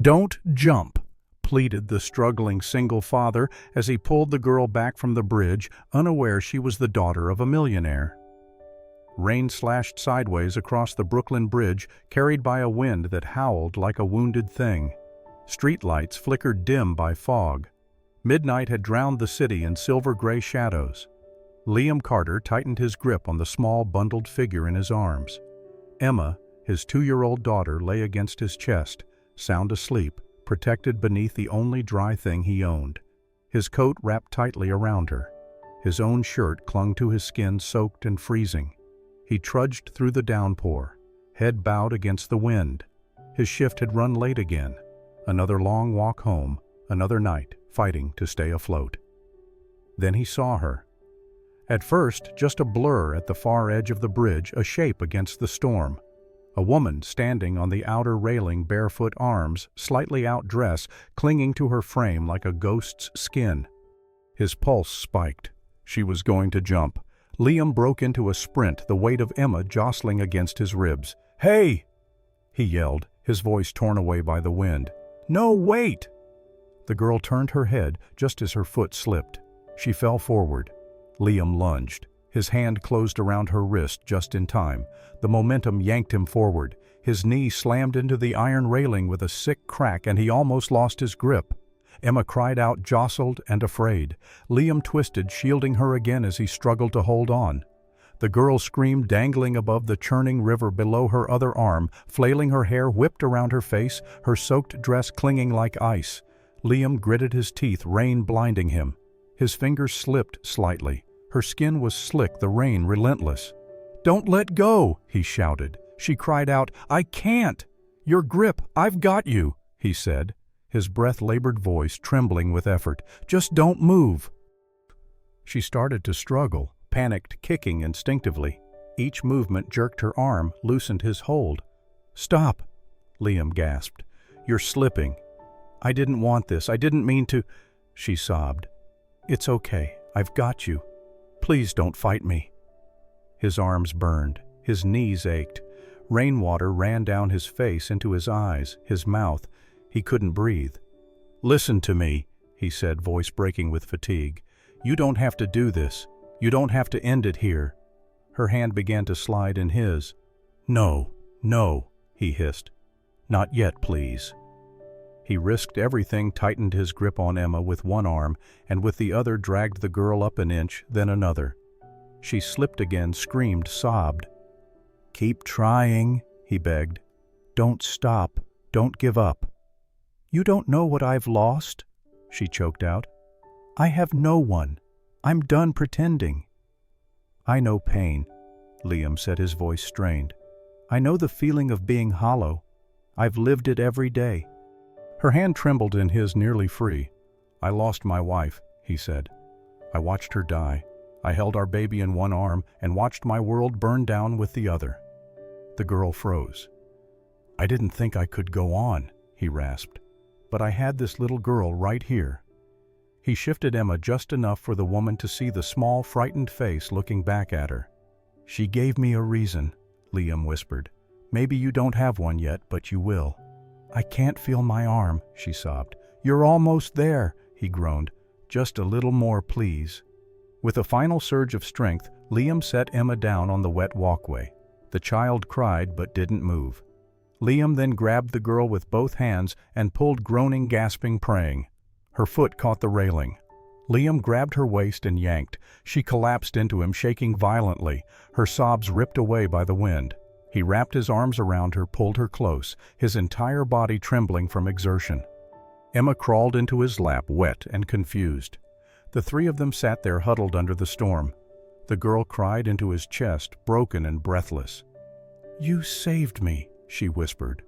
"Don't jump," pleaded the struggling single father as he pulled the girl back from the bridge, unaware she was the daughter of a millionaire. Rain slashed sideways across the Brooklyn Bridge, carried by a wind that howled like a wounded thing. Streetlights flickered dim by fog. Midnight had drowned the city in silver-gray shadows. Liam Carter tightened his grip on the small, bundled figure in his arms. Emma, his 2-year-old daughter, lay against his chest, sound asleep, protected beneath the only dry thing he owned. His coat wrapped tightly around her. His own shirt clung to his skin, soaked and freezing. He trudged through the downpour, head bowed against the wind. His shift had run late again. Another long walk home, another night, fighting to stay afloat. Then he saw her. At first, just a blur at the far edge of the bridge, a shape against the storm. A woman standing on the outer railing, barefoot, arms slightly outdressed, clinging to her frame like a ghost's skin. His pulse spiked. She was going to jump. Liam broke into a sprint, the weight of Emma jostling against his ribs. "Hey!" he yelled, his voice torn away by the wind. "No, wait!" The girl turned her head just as her foot slipped. She fell forward. Liam lunged. His hand closed around her wrist just in time. The momentum yanked him forward. His knee slammed into the iron railing with a sick crack, and he almost lost his grip. Emma cried out, jostled and afraid. Liam twisted, shielding her again as he struggled to hold on. The girl screamed, dangling above the churning river below her other arm, flailing, her hair whipped around her face, her soaked dress clinging like ice. Liam gritted his teeth, rain blinding him. His fingers slipped slightly. Her skin was slick, the rain relentless. "Don't let go," he shouted. She cried out, "I can't!" "Your grip, I've got you," he said, his breath-labored voice trembling with effort. "Just don't move." She started to struggle, panicked, kicking instinctively. Each movement jerked her arm, loosened his hold. "Stop," Liam gasped. "You're slipping." "I didn't want this. I didn't mean to," she sobbed. "It's okay. I've got you. Please don't fight me." His arms burned. His knees ached. Rainwater ran down his face into his eyes, his mouth. He couldn't breathe. "Listen to me," he said, voice breaking with fatigue. "You don't have to do this. You don't have to end it here." Her hand began to slide in his. "No, no," he hissed. "Not yet, please." He risked everything, tightened his grip on Emma with one arm, and with the other dragged the girl up an inch, then another. She slipped again, screamed, sobbed. "Keep trying," he begged. "Don't stop. Don't give up." "You don't know what I've lost," she choked out. "I have no one. I'm done pretending." "I know pain," Liam said, his voice strained. "I know the feeling of being hollow. I've lived it every day." Her hand trembled in his, nearly free. "I lost my wife," he said. "I watched her die. I held our baby in one arm and watched my world burn down with the other." The girl froze. "I didn't think I could go on," he rasped. "But I had this little girl right here." He shifted Emma just enough for the woman to see the small, frightened face looking back at her. "She gave me a reason," Liam whispered. "Maybe you don't have one yet, but you will." "I can't feel my arm," she sobbed. "You're almost there," he groaned. "Just a little more, please." With a final surge of strength, Liam set Emma down on the wet walkway. The child cried but didn't move. Liam then grabbed the girl with both hands and pulled, groaning, gasping, praying. Her foot caught the railing. Liam grabbed her waist and yanked. She collapsed into him, shaking violently, her sobs ripped away by the wind. He wrapped his arms around her, pulled her close, his entire body trembling from exertion. Emma crawled into his lap, wet and confused. The three of them sat there huddled under the storm. The girl cried into his chest, broken and breathless. "You saved me," she whispered.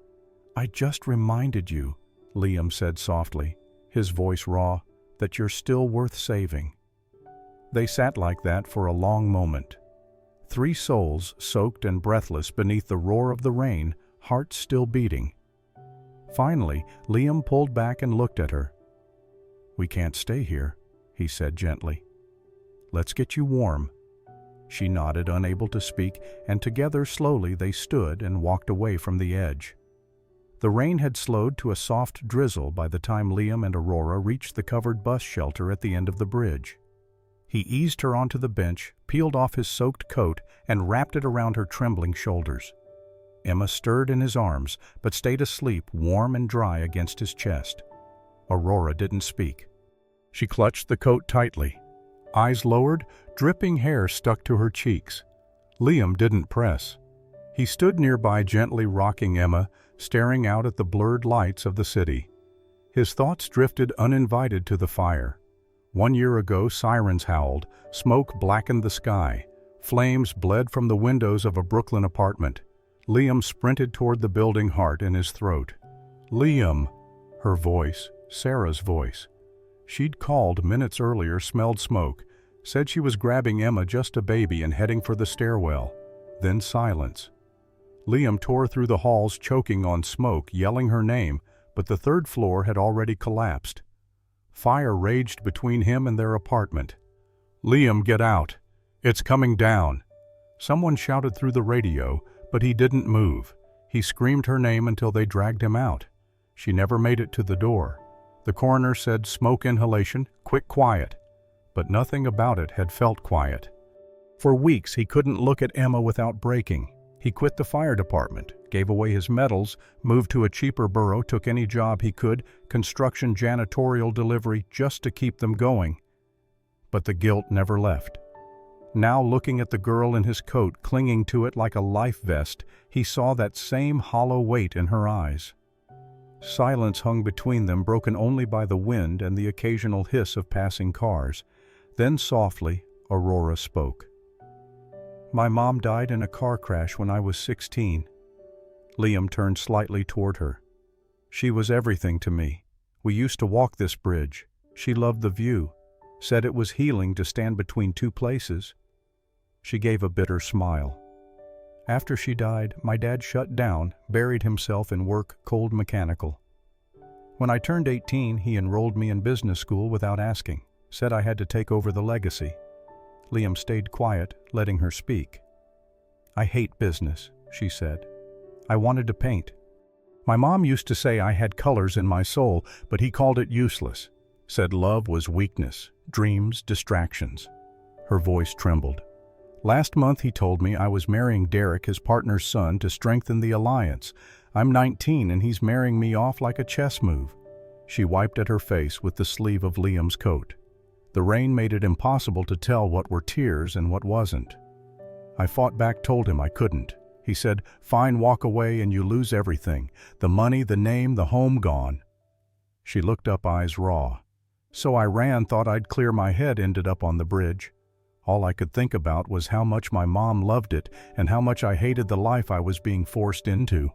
"I just reminded you," Liam said softly, his voice raw, "that you're still worth saving." They sat like that for a long moment. Three souls, soaked and breathless beneath the roar of the rain, hearts still beating. Finally, Liam pulled back and looked at her. "We can't stay here," he said gently. "Let's get you warm." She nodded, unable to speak, and together slowly they stood and walked away from the edge. The rain had slowed to a soft drizzle by the time Liam and Aurora reached the covered bus shelter at the end of the bridge. He eased her onto the bench, peeled off his soaked coat, and wrapped it around her trembling shoulders. Emma stirred in his arms, but stayed asleep, warm and dry against his chest. Aurora didn't speak. She clutched the coat tightly. Eyes lowered, dripping hair stuck to her cheeks. Liam didn't press. He stood nearby, gently rocking Emma, staring out at the blurred lights of the city. His thoughts drifted uninvited to the fire. 1 year ago, sirens howled, smoke blackened the sky. Flames bled from the windows of a Brooklyn apartment. Liam sprinted toward the building, heart in his throat. Liam! Her voice, Sarah's voice. She'd called minutes earlier, smelled smoke, said she was grabbing Emma, just a baby, and heading for the stairwell. Then silence. Liam tore through the halls, choking on smoke, yelling her name, but the third floor had already collapsed. Fire raged between him and their apartment. Liam, get out! It's coming down! Someone shouted through the radio, but he didn't move. He screamed her name until they dragged him out. She never made it to the door. The coroner said smoke inhalation, quick, quiet. But nothing about it had felt quiet. For weeks he couldn't look at Emma without breaking. He quit the fire department, gave away his medals, moved to a cheaper borough, took any job he could, construction, janitorial, delivery, just to keep them going. But the guilt never left. Now, looking at the girl in his coat, clinging to it like a life vest, he saw that same hollow weight in her eyes. Silence hung between them, broken only by the wind and the occasional hiss of passing cars. Then softly, Aurora spoke. My mom died in a car crash when I was 16. Liam turned slightly toward her. She was everything to me. We used to walk this bridge. She loved the view, said it was healing to stand between two places. She gave a bitter smile. After she died, my dad shut down, buried himself in work, cold mechanical. When I turned 18, he enrolled me in business school without asking, said I had to take over the legacy. Liam stayed quiet, letting her speak. I hate business, she said. I wanted to paint. My mom used to say I had colors in my soul, but he called it useless, said love was weakness, dreams, distractions. Her voice trembled. Last month he told me I was marrying Derek, his partner's son, to strengthen the alliance. I'm 19 and he's marrying me off like a chess move. She wiped at her face with the sleeve of Liam's coat. The rain made it impossible to tell what were tears and what wasn't. I fought back, told him I couldn't. He said, fine, walk away and you lose everything. The money, the name, the home gone. She looked up, eyes raw. So I ran, thought I'd clear my head, ended up on the bridge. All I could think about was how much my mom loved it and how much I hated the life I was being forced into.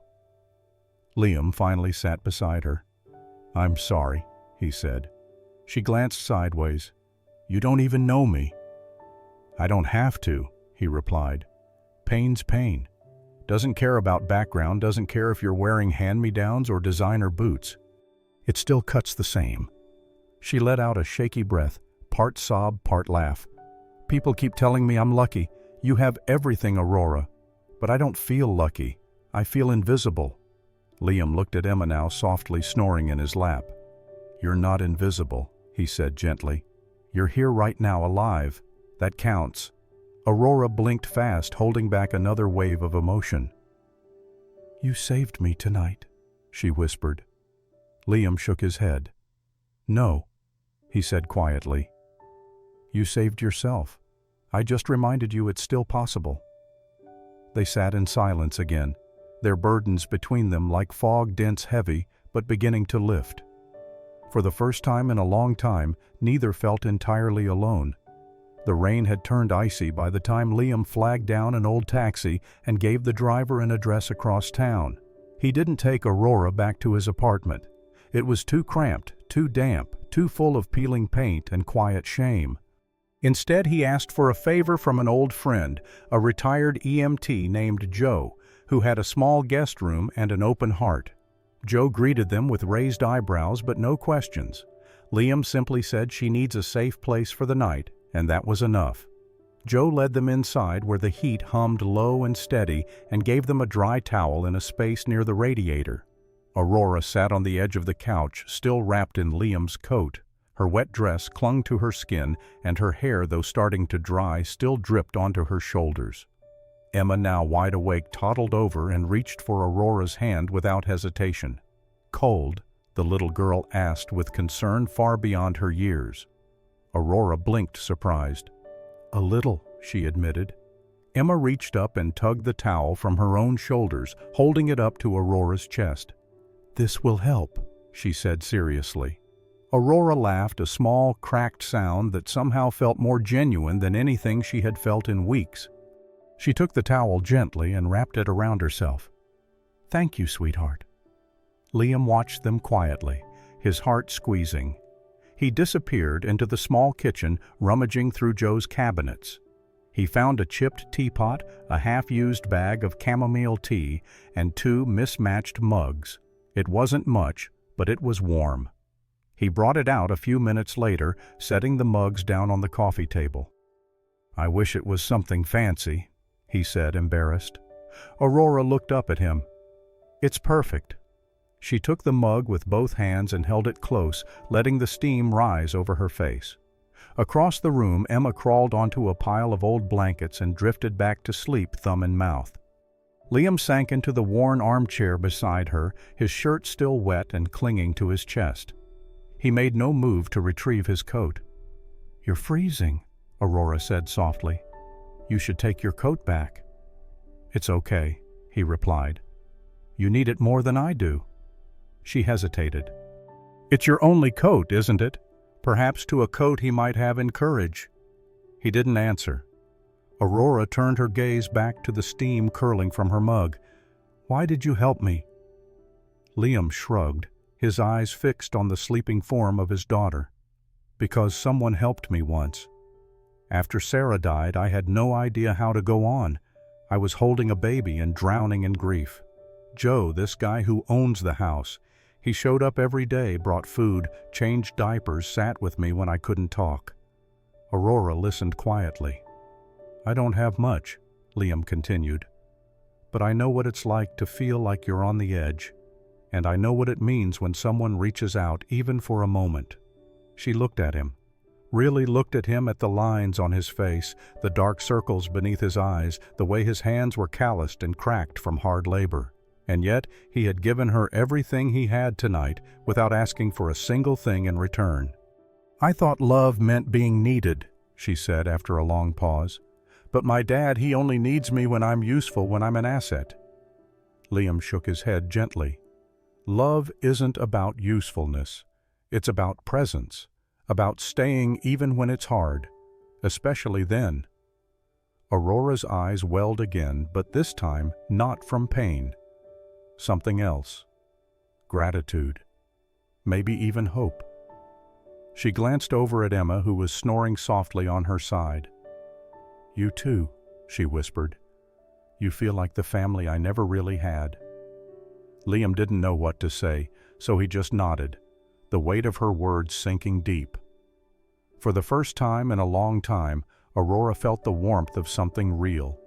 Liam finally sat beside her. I'm sorry, he said. She glanced sideways. You don't even know me. I don't have to, he replied. Pain's pain. Doesn't care about background, doesn't care if you're wearing hand-me-downs or designer boots. It still cuts the same. She let out a shaky breath, part sob, part laugh. People keep telling me I'm lucky. You have everything, Aurora. But I don't feel lucky. I feel invisible. Liam looked at Emma now, softly snoring in his lap. You're not invisible, he said gently. You're here right now, alive. That counts. Aurora blinked fast, holding back another wave of emotion. You saved me tonight, she whispered. Liam shook his head. No, he said quietly. You saved yourself. I just reminded you it's still possible. They sat in silence again, their burdens between them like fog, dense, heavy, but beginning to lift. For the first time in a long time, neither felt entirely alone. The rain had turned icy by the time Liam flagged down an old taxi and gave the driver an address across town. He didn't take Aurora back to his apartment. It was too cramped, too damp, too full of peeling paint and quiet shame. Instead, he asked for a favor from an old friend, a retired EMT named Joe, who had a small guest room and an open heart. Joe greeted them with raised eyebrows but no questions. Liam simply said she needs a safe place for the night, and that was enough. Joe led them inside where the heat hummed low and steady and gave them a dry towel in a space near the radiator. Aurora sat on the edge of the couch, still wrapped in Liam's coat. Her wet dress clung to her skin, and her hair, though starting to dry, still dripped onto her shoulders. Emma, now wide awake, toddled over and reached for Aurora's hand without hesitation. "Cold?" the little girl asked with concern far beyond her years. Aurora blinked, surprised. "A little," she admitted. Emma reached up and tugged the towel from her own shoulders, holding it up to Aurora's chest. "This will help," she said seriously. Aurora laughed, a small, cracked sound that somehow felt more genuine than anything she had felt in weeks. She took the towel gently and wrapped it around herself. "Thank you, sweetheart." Liam watched them quietly, his heart squeezing. He disappeared into the small kitchen, rummaging through Joe's cabinets. He found a chipped teapot, a half-used bag of chamomile tea, and 2 mismatched mugs. It wasn't much, but it was warm. He brought it out a few minutes later, setting the mugs down on the coffee table. "I wish it was something fancy," he said, embarrassed. Aurora looked up at him. "It's perfect." She took the mug with both hands and held it close, letting the steam rise over her face. Across the room, Emma crawled onto a pile of old blankets and drifted back to sleep, thumb in mouth. Liam sank into the worn armchair beside her, his shirt still wet and clinging to his chest. He made no move to retrieve his coat. "You're freezing," Aurora said softly. "You should take your coat back." "It's okay," he replied. "You need it more than I do." She hesitated. "It's your only coat, isn't it? Perhaps to a coat he might have in courage." He didn't answer. Aurora turned her gaze back to the steam curling from her mug. "Why did you help me?" Liam shrugged, his eyes fixed on the sleeping form of his daughter. "Because someone helped me once. After Sarah died, I had no idea how to go on. I was holding a baby and drowning in grief. Joe, this guy who owns the house, he showed up every day, brought food, changed diapers, sat with me when I couldn't talk." Aurora listened quietly. "I don't have much," Liam continued, "but I know what it's like to feel like you're on the edge, and I know what it means when someone reaches out, even for a moment." She looked at him, really looked at him, at the lines on his face, the dark circles beneath his eyes, the way his hands were calloused and cracked from hard labor. And yet he had given her everything he had tonight without asking for a single thing in return. "I thought love meant being needed," she said after a long pause. "But my dad, he only needs me when I'm useful, when I'm an asset." Liam shook his head gently. "Love isn't about usefulness. It's about presence, about staying even when it's hard, especially then." Aurora's eyes welled again, but this time not from pain. Something else. Gratitude. Maybe even hope. She glanced over at Emma, who was snoring softly on her side. "You too," she whispered. "You feel like the family I never really had." Liam didn't know what to say, so he just nodded, the weight of her words sinking deep. For the first time in a long time, Aurora felt the warmth of something real.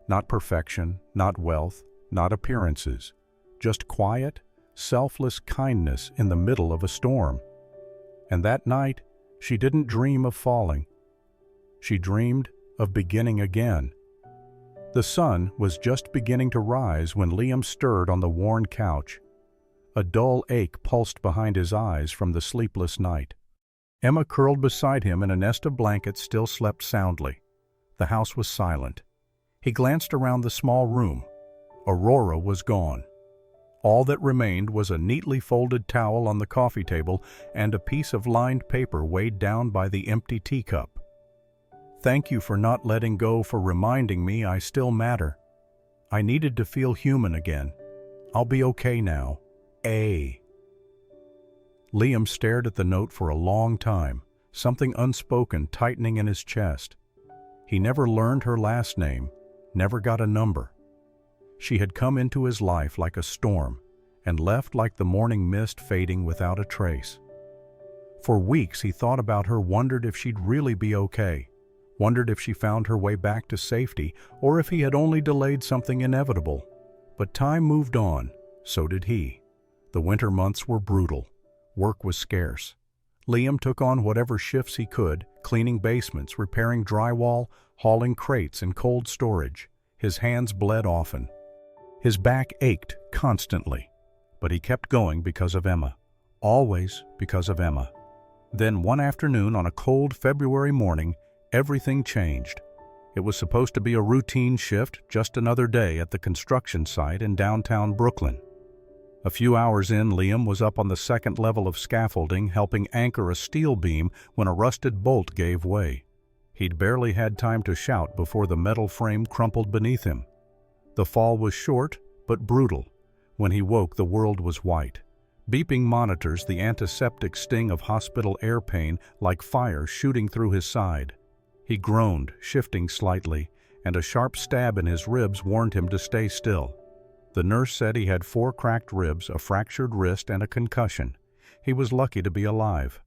Not perfection, not wealth, not appearances. Just quiet, selfless kindness in the middle of a storm. And that night, she didn't dream of falling. She dreamed of beginning again. The sun was just beginning to rise when Liam stirred on the worn couch. A dull ache pulsed behind his eyes from the sleepless night. Emma, curled beside him in a nest of blankets, still slept soundly. The house was silent. He glanced around the small room. Aurora was gone. All that remained was a neatly folded towel on the coffee table and a piece of lined paper weighed down by the empty teacup. "Thank you for not letting go, for reminding me I still matter. I needed to feel human again. I'll be okay now. A." Liam stared at the note for a long time, something unspoken tightening in his chest. He never learned her last name, never got a number. She had come into his life like a storm and left like the morning mist, fading without a trace. For weeks he thought about her, wondered if she'd really be okay, wondered if she found her way back to safety, or if he had only delayed something inevitable. But time moved on, so did he. The winter months were brutal. Work was scarce. Liam took on whatever shifts he could, cleaning basements, repairing drywall, hauling crates in cold storage. His hands bled often. His back ached constantly. But he kept going because of Emma. Always because of Emma. Then one afternoon on a cold February morning, everything changed. It was supposed to be a routine shift, just another day at the construction site in downtown Brooklyn. A few hours in, Liam was up on the second level of scaffolding helping anchor a steel beam when a rusted bolt gave way. He'd barely had time to shout before the metal frame crumpled beneath him. The fall was short, but brutal. When he woke, the world was white. Beeping monitors, the antiseptic sting of hospital air pain like fire shooting through his side. He groaned, shifting slightly, and a sharp stab in his ribs warned him to stay still. The nurse said he had 4 cracked ribs, a fractured wrist, and a concussion. He was lucky to be alive.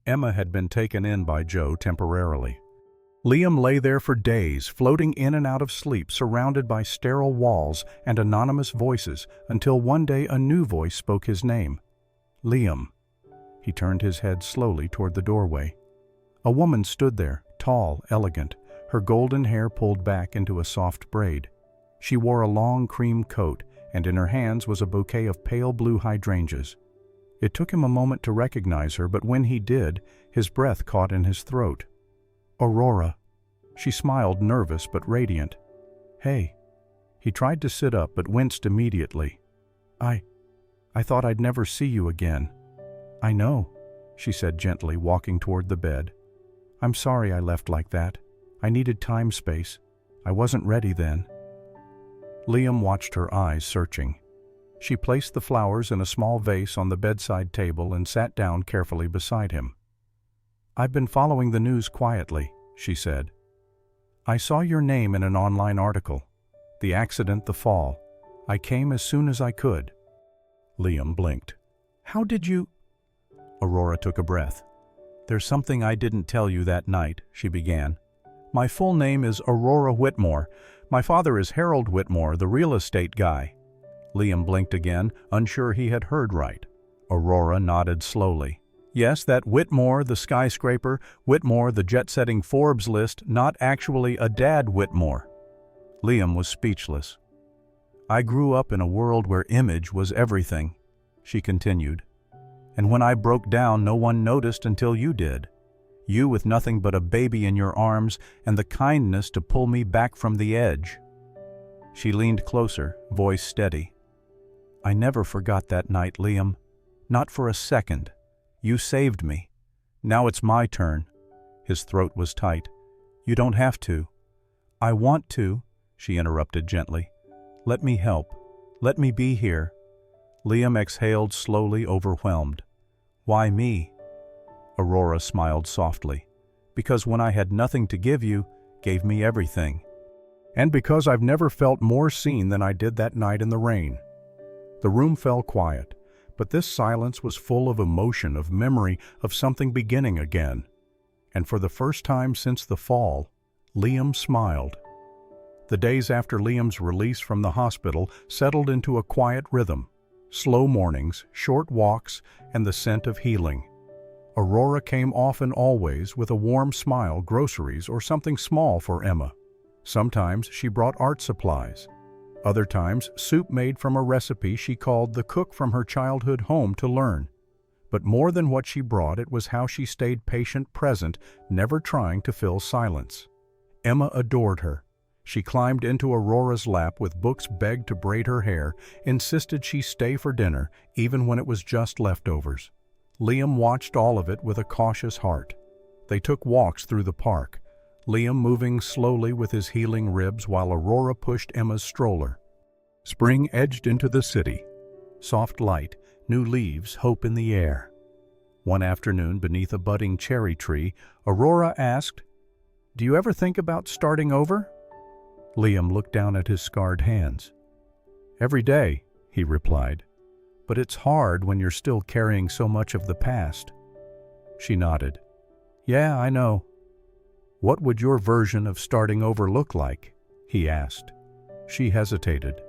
Emma had been taken in by Joe temporarily. Liam lay there for days, floating in and out of sleep, surrounded by sterile walls and anonymous voices, until one day a new voice spoke his name. Liam. He turned his head slowly toward the doorway. A woman stood there, tall, elegant, her golden hair pulled back into a soft braid. She wore a long cream coat, and in her hands was a bouquet of pale blue hydrangeas. It took him a moment to recognize her, but when he did, his breath caught in his throat. Aurora. She smiled, nervous but radiant. Hey. He tried to sit up but winced immediately. I thought I'd never see you again. I know, she said gently, walking toward the bed. I'm sorry I left like that. I needed time space. I wasn't ready then. Liam watched her eyes searching. She placed the flowers in a small vase on the bedside table and sat down carefully beside him. I've been following the news quietly, she said. I saw your name in an online article. The accident, the fall. I came as soon as I could. Liam blinked. How did you? Aurora took a breath. There's something I didn't tell you that night, she began. My full name is Aurora Whitmore. My father is Harold Whitmore, the real estate guy. Liam blinked again, unsure he had heard right. Aurora nodded slowly. Yes, that Whitmore, the skyscraper, Whitmore, the jet-setting Forbes list, not actually a dad Whitmore. Liam was speechless. I grew up in a world where image was everything, she continued. And when I broke down, no one noticed until you did. You with nothing but a baby in your arms and the kindness to pull me back from the edge. She leaned closer, voice steady. I never forgot that night, Liam. Not for a second. You saved me. Now it's my turn. His throat was tight. You don't have to. I want to, she interrupted gently. Let me help. Let me be here. Liam exhaled slowly, overwhelmed. Why me? Aurora smiled softly. Because when I had nothing to give you, gave me everything. And because I've never felt more seen than I did that night in the rain. The room fell quiet, but this silence was full of emotion, of memory, of something beginning again. And for the first time since the fall, Liam smiled. The days after Liam's release from the hospital settled into a quiet rhythm. Slow mornings, short walks, and the scent of healing. Aurora came often, always, with a warm smile, groceries, or something small for Emma. Sometimes she brought art supplies. Other times, soup made from a recipe she called the cook from her childhood home to learn. But more than what she brought, it was how she stayed patient, present, never trying to fill silence. Emma adored her. She climbed into Aurora's lap with books, begged to braid her hair, insisted she stay for dinner, even when it was just leftovers. Liam watched all of it with a cautious heart. They took walks through the park, Liam moving slowly with his healing ribs while Aurora pushed Emma's stroller. Spring edged into the city. Soft light, new leaves, hope in the air. One afternoon, beneath a budding cherry tree, Aurora asked, "Do you ever think about starting over?" Liam looked down at his scarred hands. "Every day," he replied. "But it's hard when you're still carrying so much of the past." She nodded. "Yeah, I know." "What would your version of starting over look like?" he asked. She hesitated.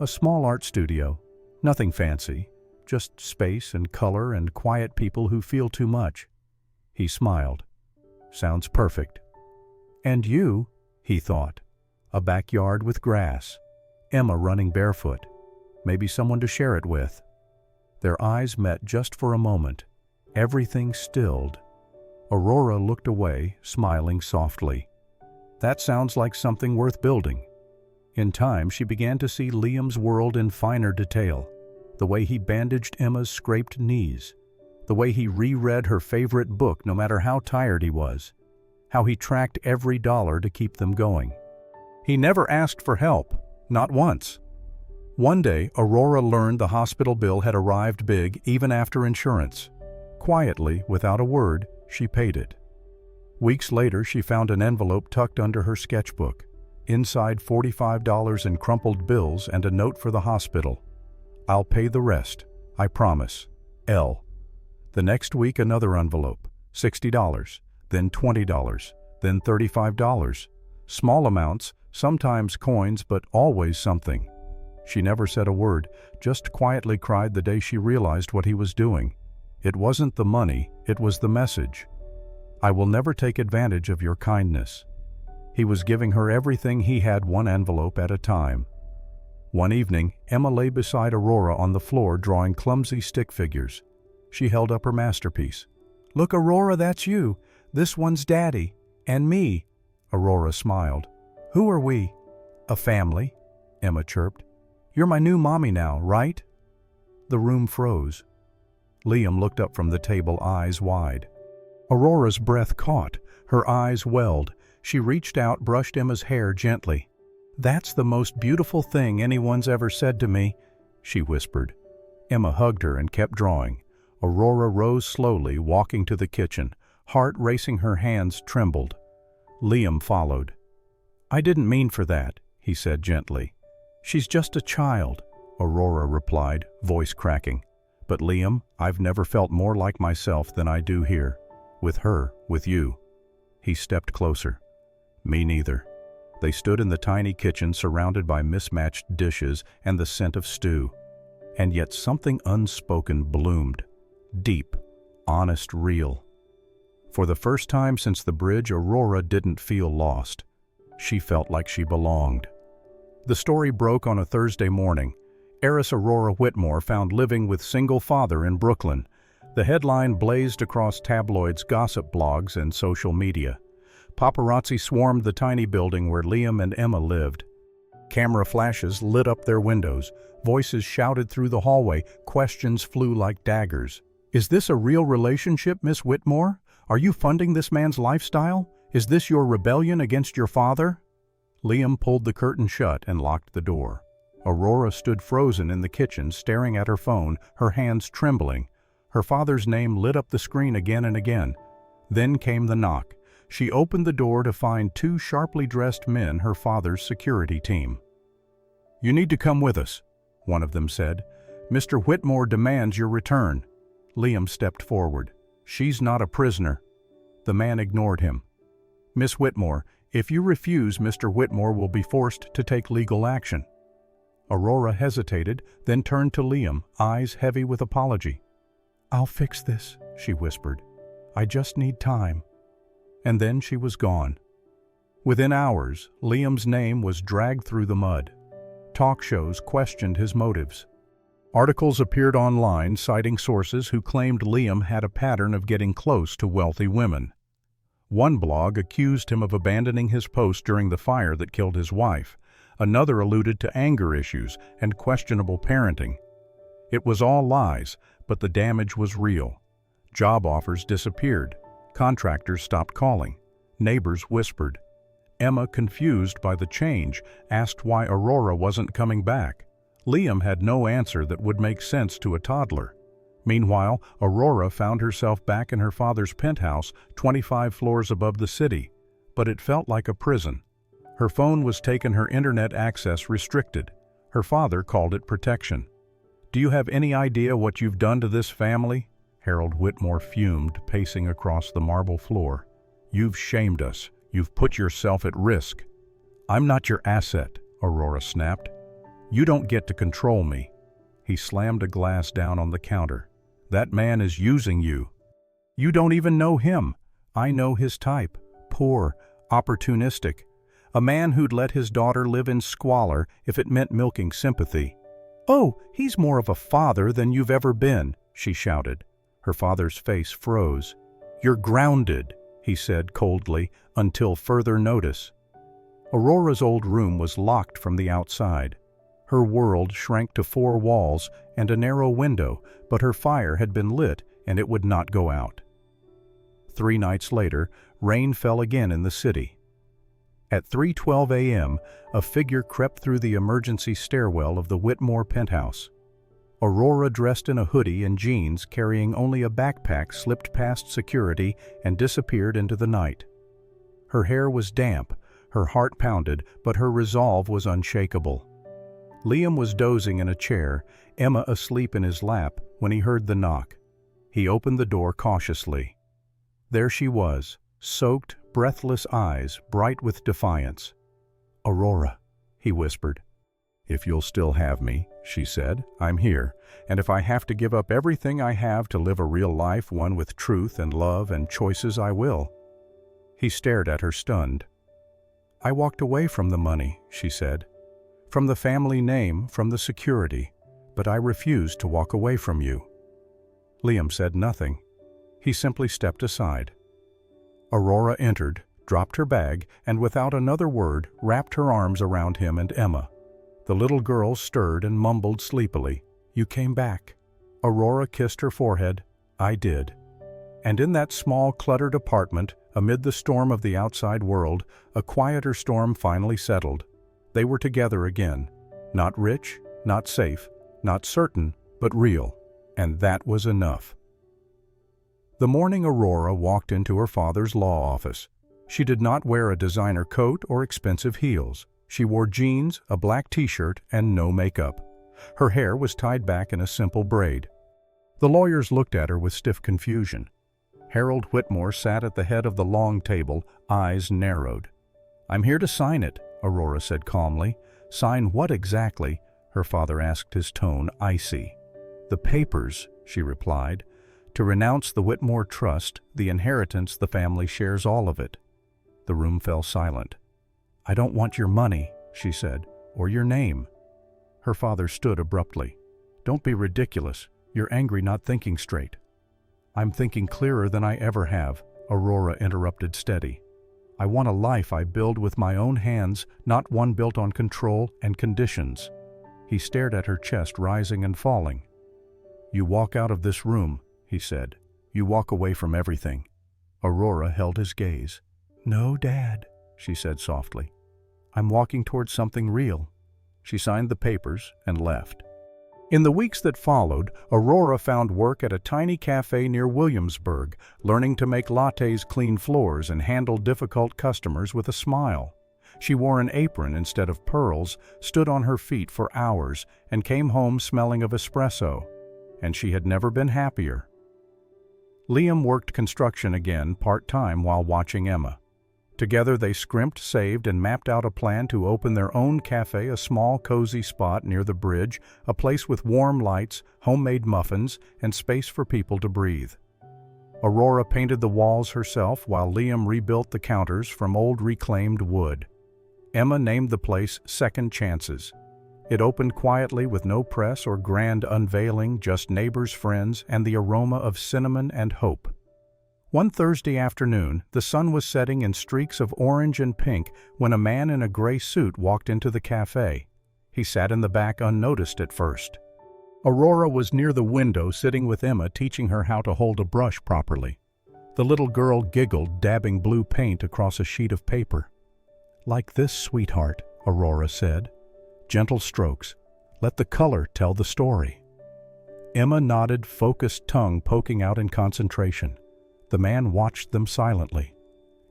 "A small art studio. Nothing fancy. just space and color and quiet people who feel too much. He smiled. Sounds perfect. And you, he thought. A backyard with grass. Emma running barefoot. Maybe someone to share it with. Their eyes met just for a moment. Everything stilled. Aurora looked away, smiling softly. That sounds like something worth building. In time, she began to see Liam's world in finer detail. The way he bandaged Emma's scraped knees. The way he reread her favorite book no matter how tired he was. How he tracked every dollar to keep them going. He never asked for help, not once. One day, Aurora learned the hospital bill had arrived big even after insurance. Quietly, without a word, she paid it. Weeks later, she found an envelope tucked under her sketchbook. Inside $45 in crumpled bills and a note for the hospital. I'll pay the rest, I promise. L. The next week, another envelope. $60, then $20, then $35. Small amounts, sometimes coins, but always something. She never said a word, just quietly cried the day she realized what he was doing. It wasn't the money, it was the message. I will never take advantage of your kindness. He was giving her everything he had, one envelope at a time. One evening, Emma lay beside Aurora on the floor drawing clumsy stick figures. She held up her masterpiece. Look, Aurora, that's you. This one's Daddy. And me. Aurora smiled. Who are we? A family, Emma chirped. You're my new mommy now, right? The room froze. Liam looked up from the table, eyes wide. Aurora's breath caught. Her eyes welled. She reached out, brushed Emma's hair gently. That's the most beautiful thing anyone's ever said to me, she whispered. Emma hugged her and kept drawing. Aurora rose slowly, walking to the kitchen. Heart racing, her hands trembled. Liam followed. I didn't mean for that, he said gently. She's just a child, Aurora replied, voice cracking. But Liam, I've never felt more like myself than I do here. With her, with you. He stepped closer. Me neither. They stood in the tiny kitchen surrounded by mismatched dishes and the scent of stew. And yet something unspoken bloomed. Deep, honest, real. For the first time since the bridge, Aurora didn't feel lost. She felt like she belonged. The story broke on a Thursday morning. Heiress Aurora Whitmore found living with single father in Brooklyn. The headline blazed across tabloids, gossip blogs, and social media. Paparazzi swarmed the tiny building where Liam and Emma lived. Camera flashes lit up their windows. Voices shouted through the hallway. Questions flew like daggers. Is this a real relationship, Miss Whitmore? Are you funding this man's lifestyle? Is this your rebellion against your father? Liam pulled the curtain shut and locked the door. Aurora stood frozen in the kitchen, staring at her phone, her hands trembling. Her father's name lit up the screen again and again. Then came the knock. She opened the door to find two sharply dressed men, her father's security team. You need to come with us, one of them said. Mr. Whitmore demands your return. Liam stepped forward. She's not a prisoner. The man ignored him. Miss Whitmore, if you refuse, Mr. Whitmore will be forced to take legal action. Aurora hesitated, then turned to Liam, eyes heavy with apology. I'll fix this, she whispered. I just need time. And then she was gone. Within hours, Liam's name was dragged through the mud. Talk shows questioned his motives. Articles appeared online citing sources who claimed Liam had a pattern of getting close to wealthy women. One blog accused him of abandoning his post during the fire that killed his wife. Another alluded to anger issues and questionable parenting. It was all lies, but the damage was real. Job offers disappeared. Contractors stopped calling. Neighbors whispered. Emma, confused by the change, asked why Aurora wasn't coming back. Liam had no answer that would make sense to a toddler. Meanwhile, Aurora found herself back in her father's penthouse, 25 floors above the city. But it felt like a prison. Her phone was taken, her internet access restricted. Her father called it protection. Do you have any idea what you've done to this family? Harold Whitmore fumed, pacing across the marble floor. You've shamed us. You've put yourself at risk. I'm not your asset, Aurora snapped. You don't get to control me. He slammed a glass down on the counter. "That man is using you. You don't even know him. I know his type. Poor, opportunistic. A man who'd let his daughter live in squalor if it meant milking sympathy." "Oh, he's more of a father than you've ever been," she shouted. Her father's face froze. "You're grounded," he said coldly, "until further notice." Aurora's old room was locked from the outside. Her world shrank to 4 walls and a narrow window, but her fire had been lit and it would not go out. 3 nights later, rain fell again in the city. At 3:12 a.m., a figure crept through the emergency stairwell of the Whitmore penthouse. Aurora, dressed in a hoodie and jeans, carrying only a backpack, slipped past security and disappeared into the night. Her hair was damp, her heart pounded, but her resolve was unshakable. Liam was dozing in a chair, Emma asleep in his lap, when he heard the knock. He opened the door cautiously. There she was, soaked, breathless eyes bright with defiance. "Aurora," he whispered. "If you'll still have me," she said, "I'm here, and if I have to give up everything I have to live a real life, one with truth and love and choices, I will." He stared at her, stunned. "I walked away from the money," she said. "From the family name, from the security, but I refused to walk away from you." Liam said nothing. He simply stepped aside. Aurora entered, dropped her bag, and without another word, wrapped her arms around him and Emma. The little girl stirred and mumbled sleepily, "You came back." Aurora kissed her forehead. "I did." And in that small, cluttered apartment, amid the storm of the outside world, a quieter storm finally settled. They were together again. Not rich, not safe, not certain, but real. And that was enough. The morning Aurora walked into her father's law office. She did not wear a designer coat or expensive heels. She wore jeans, a black t-shirt, and no makeup. Her hair was tied back in a simple braid. The lawyers looked at her with stiff confusion. Harold Whitmore sat at the head of the long table, eyes narrowed. "I'm here to sign it," Aurora said calmly. "Sign what exactly?" her father asked, his tone icy. "The papers," she replied. "To renounce the Whitmore Trust, the inheritance the family shares all of it." The room fell silent. "I don't want your money," she said, "or your name." Her father stood abruptly. "Don't be ridiculous. You're angry, not thinking straight." "I'm thinking clearer than I ever have," Aurora interrupted steady. "I want a life I build with my own hands, not one built on control and conditions." He stared at her chest rising and falling. "You walk out of this room," he said. "You walk away from everything." Aurora held his gaze. "No, Dad," she said softly. "I'm walking towards something real." She signed the papers and left. In the weeks that followed, Aurora found work at a tiny cafe near Williamsburg, learning to make lattes, clean floors, and handle difficult customers with a smile. She wore an apron instead of pearls, stood on her feet for hours, and came home smelling of espresso. And she had never been happier. Liam worked construction again part-time while watching Emma. Together they scrimped, saved, and mapped out a plan to open their own cafe, a small, cozy spot near the bridge, a place with warm lights, homemade muffins, and space for people to breathe. Aurora painted the walls herself while Liam rebuilt the counters from old reclaimed wood. Emma named the place Second Chances. It opened quietly with no press or grand unveiling, just neighbors, friends, and the aroma of cinnamon and hope. One Thursday afternoon, the sun was setting in streaks of orange and pink when a man in a gray suit walked into the cafe. He sat in the back unnoticed at first. Aurora was near the window sitting with Emma, teaching her how to hold a brush properly. The little girl giggled, dabbing blue paint across a sheet of paper. "Like this, sweetheart," Aurora said. "Gentle strokes. Let the color tell the story." Emma nodded, focused tongue poking out in concentration. The man watched them silently.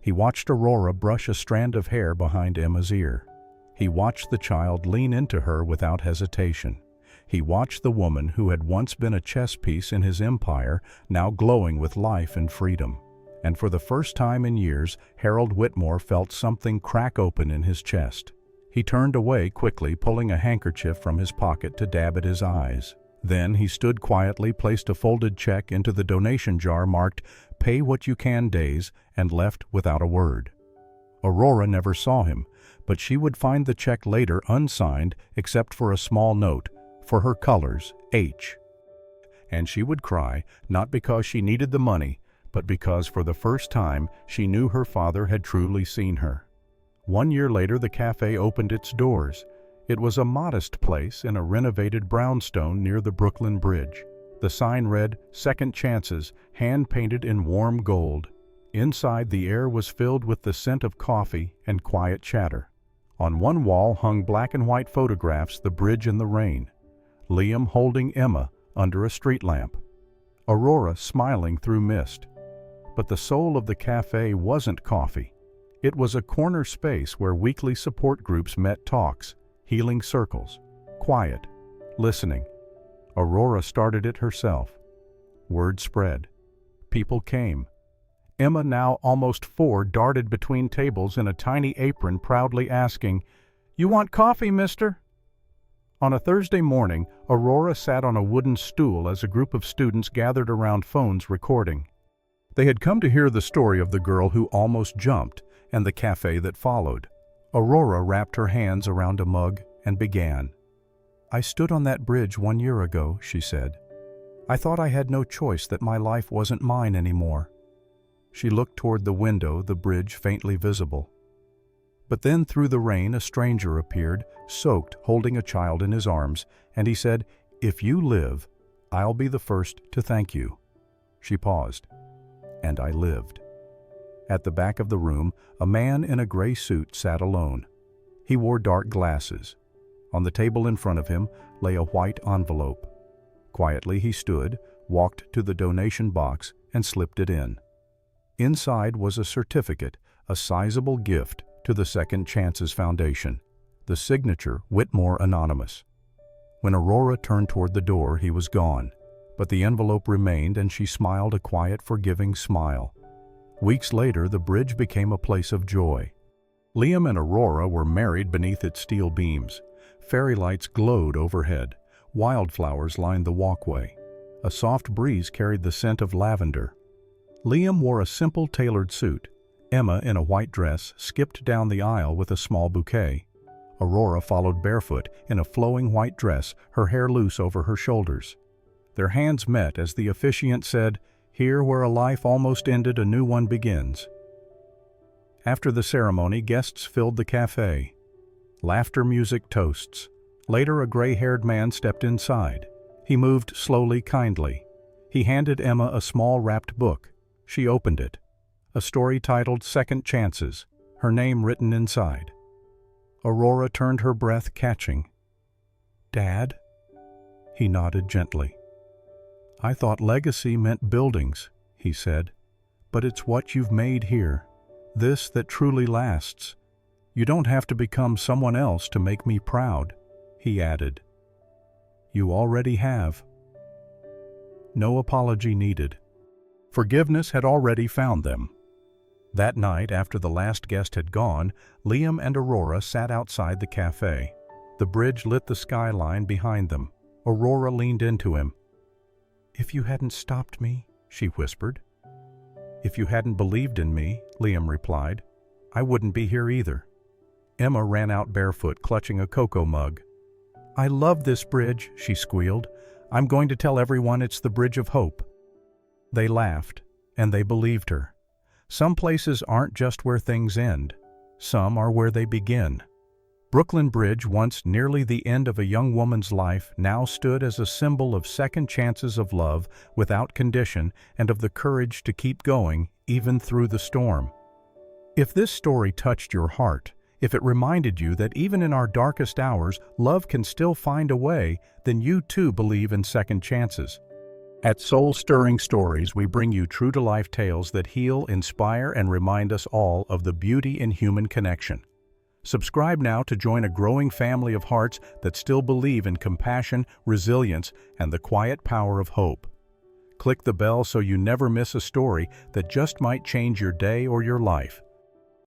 He watched Aurora brush a strand of hair behind Emma's ear. He watched the child lean into her without hesitation. He watched the woman who had once been a chess piece in his empire, now glowing with life and freedom. And for the first time in years, Harold Whitmore felt something crack open in his chest. He turned away quickly, pulling a handkerchief from his pocket to dab at his eyes. Then he stood quietly, placed a folded check into the donation jar marked "Pay What You Can Days," and left without a word. Aurora never saw him, but she would find the check later unsigned except for a small note, for her colors, H. And she would cry, not because she needed the money, but because for the first time she knew her father had truly seen her. 1 year later, the cafe opened its doors. It was a modest place in a renovated brownstone near the Brooklyn Bridge. The sign read, "Second Chances," hand-painted in warm gold. Inside, the air was filled with the scent of coffee and quiet chatter. On one wall hung black and white photographs, the bridge in the rain. Liam holding Emma under a street lamp. Aurora smiling through mist. But the soul of the cafe wasn't coffee. It was a corner space where weekly support groups met, talks, healing circles, quiet, listening. Aurora started it herself. Word spread. People came. Emma, now almost 4, darted between tables in a tiny apron, proudly asking, "You want coffee, mister?" On a Thursday morning, Aurora sat on a wooden stool as a group of students gathered around phones recording. They had come to hear the story of the girl who almost jumped and the cafe that followed. Aurora wrapped her hands around a mug and began. "I stood on that bridge 1 year ago," she said. "I thought I had no choice, that my life wasn't mine anymore." She looked toward the window, the bridge faintly visible. But then through the rain a stranger appeared, soaked, holding a child in his arms, and he said, "If you live, I'll be the first to thank you." She paused. And I lived. At the back of the room, a man in a gray suit sat alone. He wore dark glasses. On the table in front of him lay a white envelope. Quietly he stood, walked to the donation box, and slipped it in. Inside was a certificate, a sizable gift to the Second Chances Foundation. The signature, Whitmore Anonymous. When Aurora turned toward the door, he was gone. But the envelope remained, and she smiled a quiet, forgiving smile. Weeks later, the bridge became a place of joy. Liam and Aurora were married beneath its steel beams. Fairy lights glowed overhead. Wildflowers lined the walkway. A soft breeze carried the scent of lavender. Liam wore a simple tailored suit. Emma, in a white dress, skipped down the aisle with a small bouquet. Aurora followed barefoot in a flowing white dress, her hair loose over her shoulders. Their hands met as the officiant said, "Here where a life almost ended, a new one begins." After the ceremony, guests filled the cafe. Laughter, music, toasts. Later, a gray-haired man stepped inside. He moved slowly, kindly. He handed Emma a small wrapped book. She opened it. A story titled "Second Chances," her name written inside. Aurora turned, her breath catching. "Dad?" He nodded gently. "I thought legacy meant buildings," he said. "But it's what you've made here. This that truly lasts. You don't have to become someone else to make me proud," he added. "You already have." No apology needed. Forgiveness had already found them. That night, after the last guest had gone, Liam and Aurora sat outside the cafe. The bridge lit the skyline behind them. Aurora leaned into him. "If you hadn't stopped me," she whispered. "If you hadn't believed in me," Liam replied, "I wouldn't be here either." Emma ran out barefoot, clutching a cocoa mug. "I love this bridge," she squealed. "I'm going to tell everyone it's the Bridge of Hope." They laughed, and they believed her. Some places aren't just where things end. Some are where they begin. Brooklyn Bridge, once nearly the end of a young woman's life, now stood as a symbol of second chances of love without condition and of the courage to keep going, even through the storm. If this story touched your heart, if it reminded you that even in our darkest hours, love can still find a way, then you too believe in second chances. At Soul-Stirring Stories, we bring you true-to-life tales that heal, inspire, and remind us all of the beauty in human connection. Subscribe now to join a growing family of hearts that still believe in compassion, resilience, and the quiet power of hope. Click the bell so you never miss a story that just might change your day or your life.